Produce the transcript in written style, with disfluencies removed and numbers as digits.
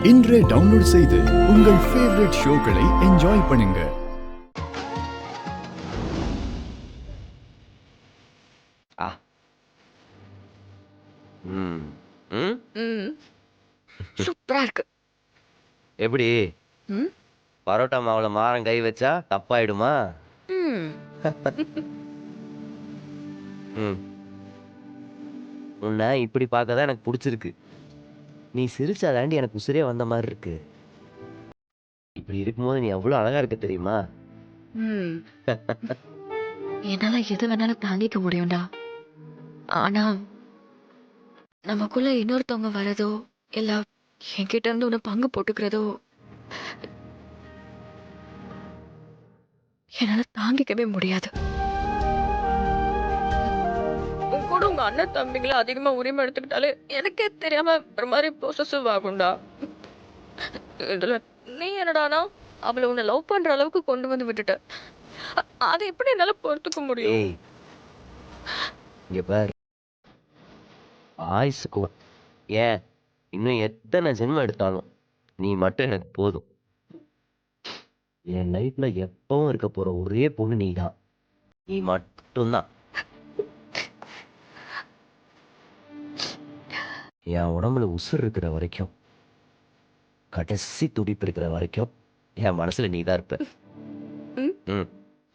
இன்றே டவுன்லோட் செய்து உங்கள் ஃபேவரட் ஷோக்களை என்ஜாய் பண்ணுங்க. ஆ ம் ம் ம். சூப்பரா இருக்கு. எப்படி ம். பரோட்டா மாவுல மாறம் கை வச்சா தப்பாயிடுமா? ம். ம் உன்னை இப்படி பார்க்க தான் எனக்கு பிடிச்சிருக்கு. நீ சிரிச்சாதாண்டி எனக்கு உசிரே வந்த மாதிரி இருக்கு. இப்படி இருக்கும்போது நீ எவ்வளவு அழகா இருக்க தெரியுமா? ம். என்னால எது வேணாலும் தாங்கிக்க முடியும்டா. ஆனா நமக்குள்ள இன்னொருத்தவங்க வரதோ இல்ல என்கிட்ட இருந்து உன்னை பங்கு போட்டுக்கிறதோ என்னால தாங்கிக்கவே முடியாது. உன் கூட உங்க அண்ணன் தம்பிங்களை அதிகமா உரிமை எடுத்துக்கிட்டாலே எனக்கே தெரியாம ஒரு மாதிரி பொசசிவ் ஆகும்டா. இதுல நீ என்னடானா அவளை உன்னை லவ் பண்ற அளவுக்கு கொண்டு வந்து விட்டுட்ட. அதை எப்படி என்னால பொறுத்துக்க முடியும்? ஏய் இங்க பாரு, ஆயுசுக்கு ஏன் இன்னும் எத்தனை ஜென்மம் எடுத்தாலும் நீ மட்டும் எனக்கு போதும். என் லைஃப்ல எப்பவும் இருக்க போற ஒரே பொண்ணு நீதான். நீ மட்டும்தான். என் உடம்புல உசுர் இருக்கிற வரைக்கும், கடைசி துடிப்பு இருக்கிற வரைக்கும் என் மனசுல நீதான் இருப்ப. ம். ம்